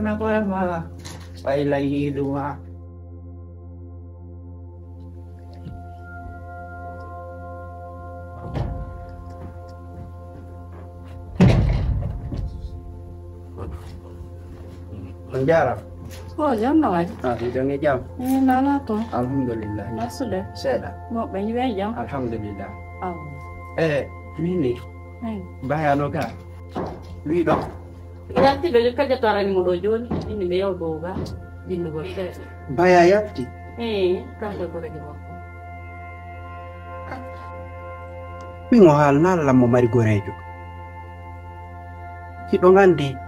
na ko ma pailay dua. Menjara. Oh, jam nào vậy? Jam ni jam. Nó là tuh. Alhamdulillah. Nó sudah. Saya. Mau banyak banyak jam. Alhamdulillah. Oh. Ini. Bahaya lo kan? Lui dong. Nanti beli kerja tuh orang yang mau dojon, ini beliau boga, di negara. Bahaya ya ti. Kan tuh kerja boga. Mingo hal na la mo mari gorejo. Hido ngandi.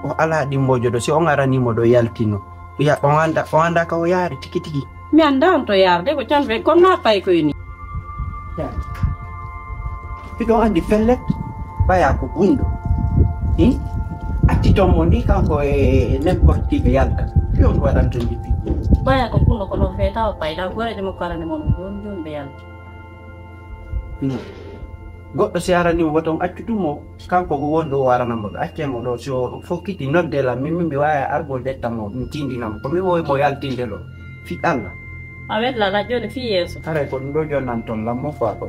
O ala di mojo do si o ngara ni modo yaltino. Ya o anda ka o yari tiki. Mi anda on to yar de ko chan be kon na pay ko ini. Ya. Hido andi fellet baya ko bundo. Ati to moni kan ko e n'importe che yalta. Io non guardo tanto di più. Baya ko puno ko lo feta o pay da gore de mo kara ne mo jon be yal. Goɗɗo si arani mo woton accutumo kanko ko wonɗo warana mo ɗo accemo ɗo so fokkiti noddela min mi wawi argol dettamo ɗum tindinamo komi wowi mo yaltinde ɗo fi Allah awet la radio de fi yeso aray ko ɗum ɗo jonnan toon lammo fa kon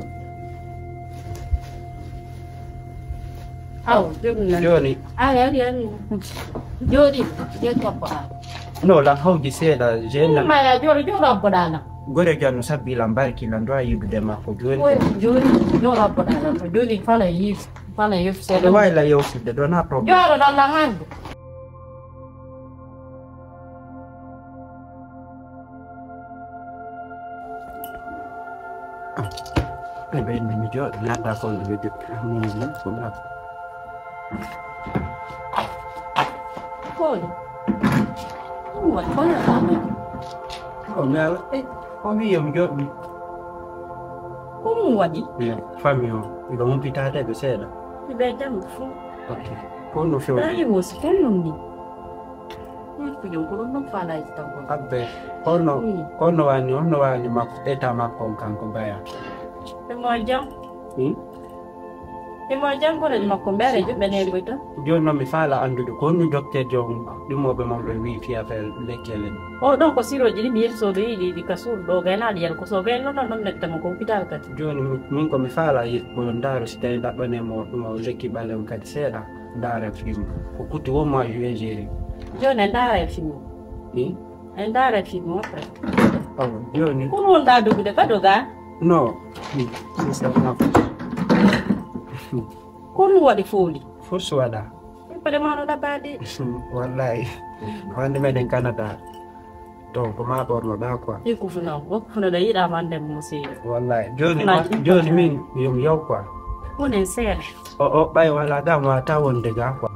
joni ari joni je ko no lan hawji seeɗa jeena ma ya joni ko dana gore janno sabbilan barkila ndo a yidude makko joni joni ko dana joni fala yif seeɗa wayla yewtide ɗo na probléme joro ɗon langande ɓen mi jooɗo natta kon ɗo wejo min ko mako Poli. What fun. Oh, Mel. Come io mi giorni. Come wadi? Fammi io non pitare per sera. Ti vedo un fu. Ok. Quando fiori. Dai, vuoi sfennarmi? Non fa la storia. Vabbè, quando vanno ma eta ma con canco baya. E mangia? E mangia ancora di maccombere, io bene questo? Io non mi fa la andu con il doctor John, di muove mo wifi a per le chiele. Oh, no, così lo giri mi so di casur do gana di al coso bello non mettiamo computer kat. Io min come fa la volontario si sta da bene mo reki bale un cazzera dare film. O kuti wo ma juegere. Io ne dare film. Andare film. Oh, io ni. Come andare dove vado da? No. Mi sta una. Come vuoi fuli? Forse vada. E poi mano da badi. Wallahi. Quando me in Canada. Donc ma porno da qua. Io kufuna da ida mande musi. Wallahi. Joni min yum yow quoi. Une sere. Oh bay wala da ma ta wonde ga quoi.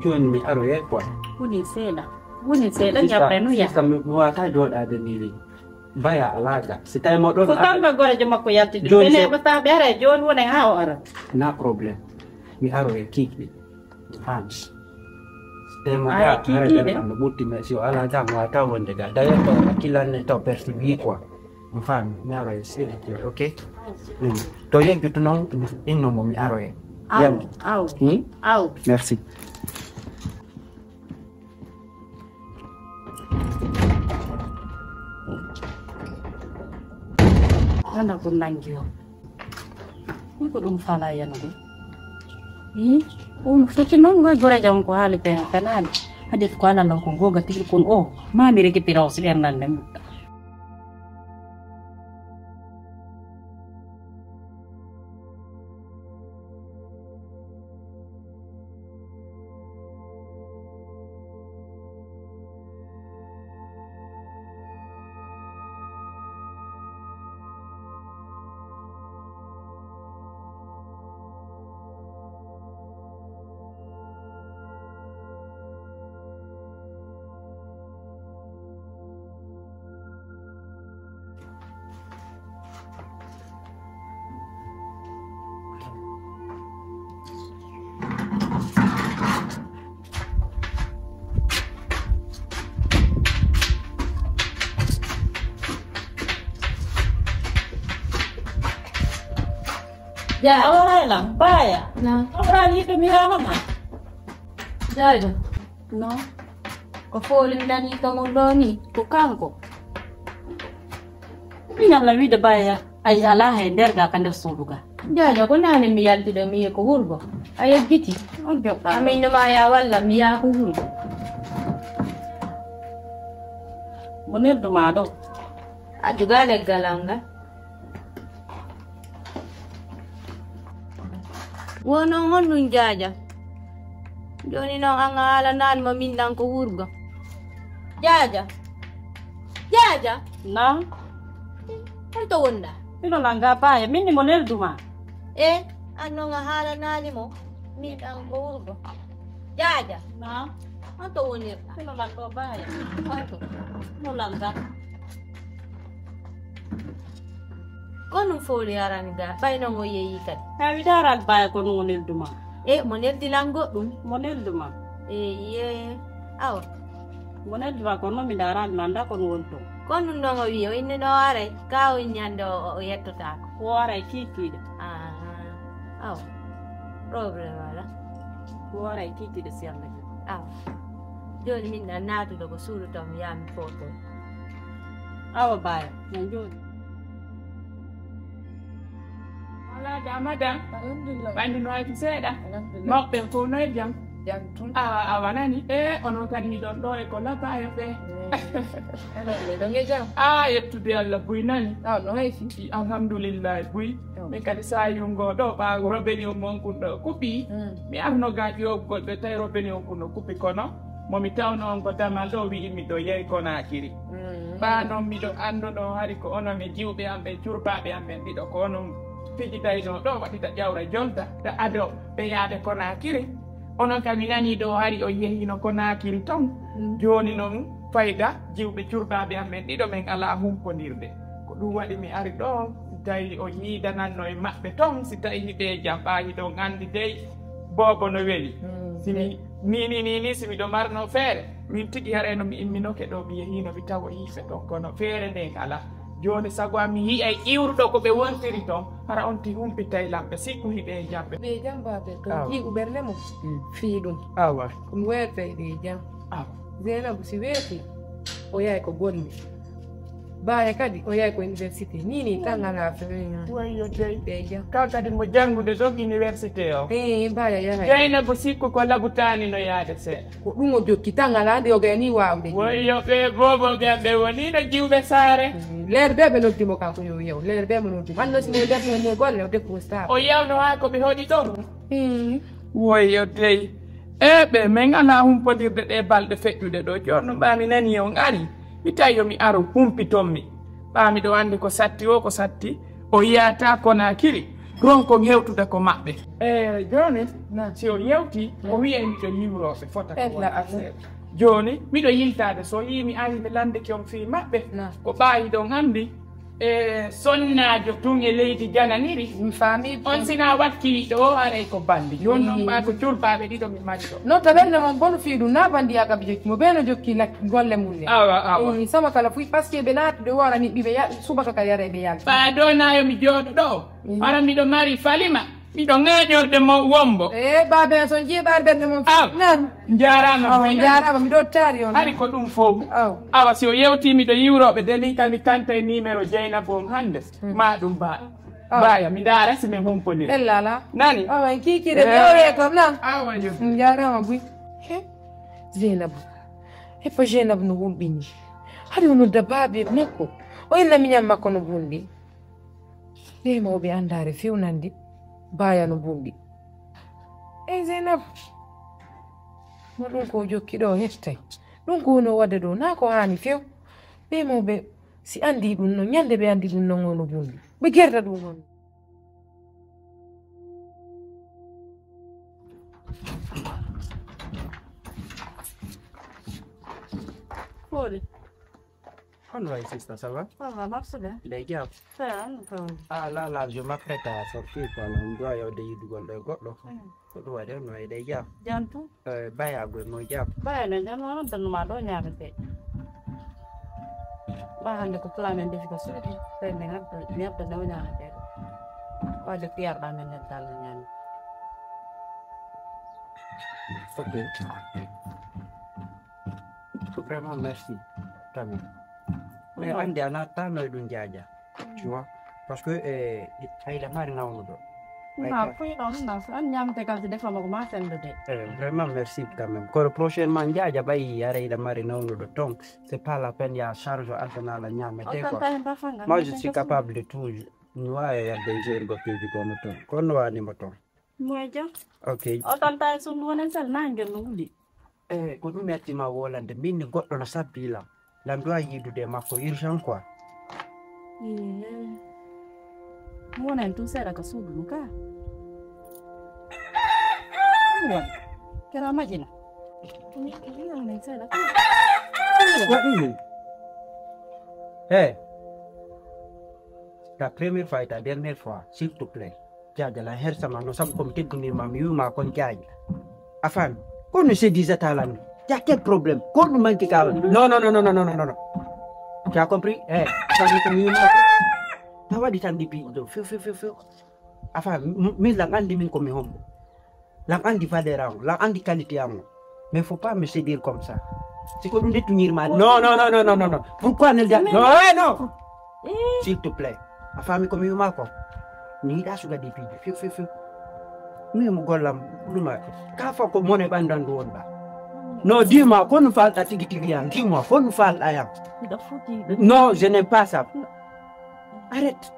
Joni mi aro ye quoi. Une sere ya prenu ya. Kam wa ta joda da ni. Baya alaga. Sitai mo don. Ko tamba gore jama ko yatti. Bene basta biara jon wona ha ora. Na problem. Mi aro ye kiki. Fans. Tema Ah, kiki de. Ando buti me si ala da ma ta wonde ga. Da to kilan to persibi quoi. Mfano mi aro ye sile okay? To yen kitu non inno mo mi aro ye. Au. Merci. Anda kun nangyo. Ko dum fala ya no. Fiti non go gore jam ko hali pe kanan. Hadit ko ala ko goga tigil kun ma mi reke piraw siler nan dem. Ya, ahora lang, vaya. No. Ahora dito mi mama. Dad. No. Ko folin dan ito mo doni, tukang ko. Minang la vida baya, ay ala hender ga kan der suluga. Jaja ko nani mi yalti da mi ko hurgo. Ay giti, on jok. Amin na maya wala mi ya ko hurgo. Monel dumado. Juga legalanga. Wono ngon jaja. Joni nang angalanan mamindang ko hurgo. Jaja. Jaja. Na. Ito wala. Ino lang pa ya. Mini monel duma. Ano nga halanani mo? Mindang ko hurgo. Jaja. Na. Ito wala. Ino lang pa ya. Ino lang ka. Konong foli aran ga. Bay no mo yeyikat. Kami daral ba ko monel duma. Monel dilanggo dum. Monel duma. Aw. Monel duma ko no mi daral manda ko wonto. Konong no wiyo inne no are. Kao inyando o yetto ta. Wara kiki. Aw. Problem wala. Wara kiki de siamne. Aw. Joni minna natu do ko suru tom yam foto. Awa baya. Nanjoni. Madam, bandi no ay seeda mokbe ko no jam awanani ono kadi don do e ko la baye be yettude Allah buynani no hay fi alhamdulillah buy me kadi sa yungo do ba robeni o mon kundo kupi mi arno gaji o golbe tay robeni o kuno kupi kono momi tawno on ko damal do wi mi do yey kona akiri ba non mi do ando no hari ko ono me jiwbe ambe curbabe ambe dido ko ono fijitay no ɗo waɗita ƴawra jolta da ado ɓe yaade Konakiri onon kam mi nani ɗo hari o yehino Konakiri ton joni noon fayda jiwɓe curbaɓe amen ɗiɗo men ala humponirde ko ɗum waɗi mi ari ɗo tawi o yiidananno e maɓɓe ton si tawi hiɓe jam ɓaawi ɗo gandi dey bobo no weli simi ni simi ɗo marno feere min tigi hareno mi imminoke ɗo mi yehino mi tawa yiife ɗon kono feere nden ala joni sago ami yi'ay iwruɗo ko ɓe wontiri toon hara on ti humpitay lamɓe sikku hiɓe jamɓe ɓe jam babe to jiiɓu ɓernde mo fii ɗum awa komi weerte ɓe jam Zainabu si weeti o yahay ko golle Baya kadi o yahay ko université ni tan ala feeña wayo dey ɓe jam kaw kadi mo janngude ɗon université o Baya yahay Zainabu sikku ko labutani no yaade seeɗa ko ɗum o jokki tan ala ande o gayani wawde wayo ɓe boboɓe ɓe woniɗo jiwɓe saare leer be noddimo kanko yo yew leer be mo noddimo anno sino defne golle o defo star o yewno ha koɓe hoɗi ɗon wayo dey ɓe min ala humpodirde ɗe balɗe feƴƴude ɗo jonno ɓami nani on ari mi tawi yomi aro humpitonmi ɓami ɗo andi ko satti o o yiyata Konakiri ronko hewtude ko maɓɓe joni si o yewti o wiye miɗo yiwroɓe fota ko joni miɗo yiltade so yimi ari mi landike on fi maɓɓe ko ɓaawi ɗon andi sonnajo tun e leydi jananiri mi faami on sina wakkiliɗo o aray ko bandi joni noon ɓa ko curbaɓe ɗiɗo mi mari ɗo non to ɓernde mon bono fii ɗum na bandi yakaɓe jokki mo ɓeeno jokki golle mum ne awa sama kala fuyi par ce que ɓe naatude worani ɓiɓe subaka ka yara ɓe yalta ɓa ɗo nayo mi jooɗo ɗo ara miɗo mari falima miɗo ŋaaƴorde mo wombo babe son jeeɓaade ɓernde mon nan jarama miɗo taari on hari ko ɗum fof awa si o yewti miɗo yiwroɓe deni kami kanta e numéro Dieynaba on hannde ma ɗum baya mi daara si min humponiri ellala nani awa en kikire ƴewre kom nan awajo jarama buy Zainabu heppa Zainabu no wumɓini haɗi o nodda baabe makko o inna miñam makko no bunɗi ɓe mawɓe andare fewnandi baya no bunɗi Zainabu mo ɗum ko jokki ɗo heftay ɗum ko woni o wadda ɗo na ko hani few ɓe mawɓe si andi ɗum noon ñande ɓe andi ɗum noon ono bunɗi ɓe gerta ɗum noon Fole. On va sister, ça va? Ça va, merci bien. Les gars. Là, je m'apprête à sortir pour l'endroit où il y a du gold. Ko waɗe no e ɗe jam jantu bayago no jam bayano jam non tan ma ɗo ñamete ba hande ko plamen defi ko suuɗi tawi min mi hebta ndew ñamete wadde piyarɗa men neddal no ñami ok vraiment merci. Tamit. Mais on dit, on attend le Jaja. Tu vois? Parce que, il a marre dans le dos. Vraiment merci quand même. Prochainement, Jaja, il a marre dans le dos. C'est pas la peine, il y a charge à la nyame. Moi, je suis capable de tout. Nous, il y a des jours que tu comme toi. Qu'on voit les motos. Ok. Quand nous mettons ma Hollande, mais nous avons la sabila. L'endroit où il y a ma urgent quoi. Mwana ntusera kasudu ka. Kera majina. Hey, la première fois et la dernière fois, s'il te plaît, Jaja, la hersa ma no sam comme tu ma miu ma kon Jaja. Afan, qu'on ne se dise à la nuit. Il y a quel problème? Qu'on nous manque calme. Non. Tu as compris? Eh, ça dit que miu ma. Tawa di tan di pi do feu. Afan, mais la grande mine comme homme. La grande valeur, la grande qualité à moi. Mais il ne faut pas me dire comme ça. C'est que nous détenir mal. Non. Pourquoi ne le dire? Non. S'il te plaît. La famille comme you mako. Ni da suga depuis. Feu. Nous me golam, nous ma. Ka fa ko moné bandan do ba. Non, dis-moi, qu'on nous fasse la tigitigian. Dis-moi, qu'on nous fasse la yam. Non, je n'aime pas ça. Arrête.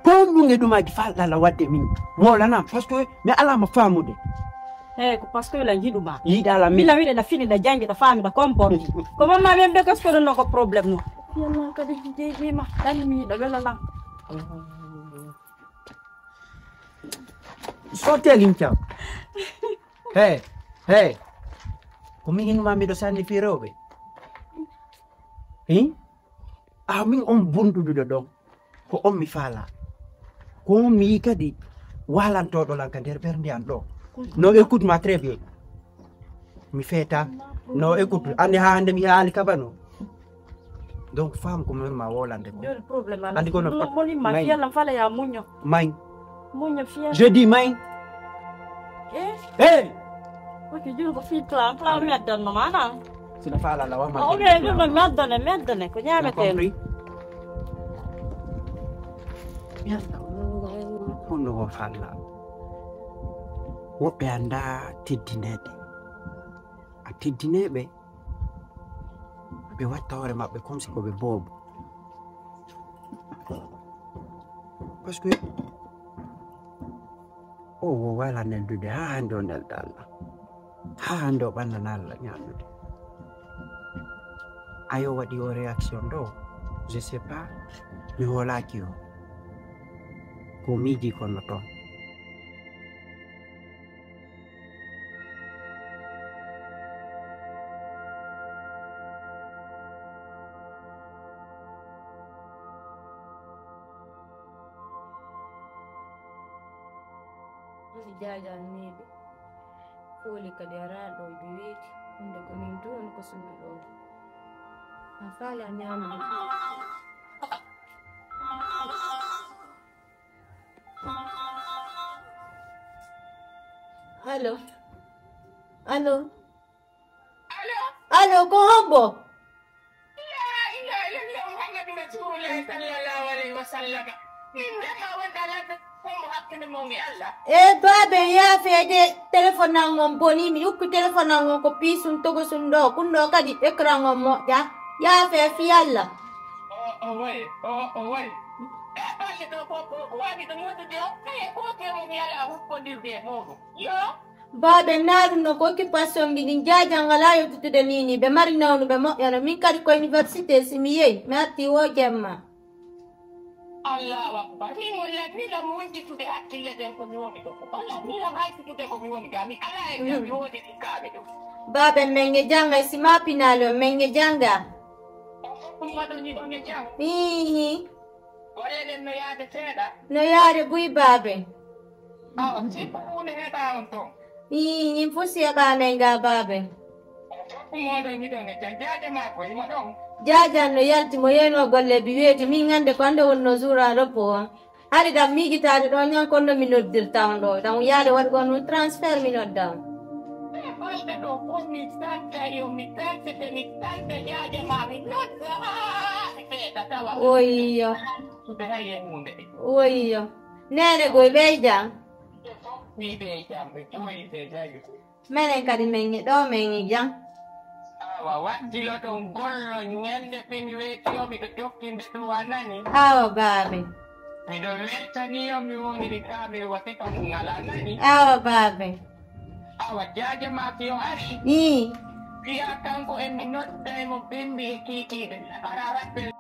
Comme nous ne devons pas faire la wate mine. Voilà, non, parce que, mais Allah m'a fait un mot. Parce que la jiduma. Il a la mine. Il a la fille de Django, la femme, la comporte. Comment ma même de casse pour un problème? Il y a un cas de ma famille, de la. Sortez l'incha. Hey. Come in mami do sandi firobe? Ah, min on buntu do do. Ko on mi fala. Ko mi kadi walanto do la kander perdian do. No écoute-moi très bien. Mi feta. No écoute. Andi ha ande mi hali kabano. Donc femme comme ma wolande. Le problème andi ko no ma fia la fala ya munyo. Munyo fia. Je dis main. Hey. Ok, je vais faire plan mettre dans mana. C'est la fala la wama. Ok, je vais mettre dans ko nya mettre. Kono wo falla woɓɓe anda teddinede a teddineɓe ɓe watta hoore maɓɓe comme si koɓe boobo par ce que o wo wala neldude ha hande o nelda Allah ha hande o ɓannana Allah ñamude ayo waɗi o réaction ɗo je sais pas mi holaki o ko miiji kono toon Jaja neɓe fooli kadi araɗo ɓe weeti hunde ko min du on ko suuɗi ɗo a faali a ñaama allo ko hombo babe ya fede téléphone nangom boni mi ukku téléphone nangom ko pisun togo sundo kundo kadi écran ngom moƴƴa ya fe fi yalla babe naruno ko occupation ɗi ɗin jajangala yottutude nini ɓe mari nawnu ɓe moƴƴano min kadi ko université simi yeyi mi arti wo jemma Allahu Akbar. Ni wala ni la mo wonti tude hakkille den ko mi woni do. Wala ni la hay tude ko mi woni gami. Ala e mi woni di kabe do. Babe menge janga sima pinalo menge janga. Ko ma do ni do nge jang. Hihi. Wala le no yaade teda. No yaade bui babe. Ah, si pa woni heta on to. Hihi fusi ba menga babe. Ko mo do ni do nge jang jaade ma ko mo do. Jaja no yalti mo yeno golle bi weeti min ngande ko ande wonno zura po hari dam migitaade do nyan kondo mi noddir tawndo dam yaade wadi gon transfer mi nodda falta do con mi tanta io mi tanta ya de mami no aspetta stava Oyo. tutte hai in munde Oyo. Nene goy beja. mi be jambe tu mi be jayu Menen kadi mengi do mengi jang. awa watti lo ton gollo nyande pindi we tio mi ko tokki tuana ni Awa babe. mi do letta ni io mi woni di cabe wa te ton ngalana ni Awa babe. awa jaje ma tio ari Ni. Pia kanko e minot dai mo bimbi kiki arara pel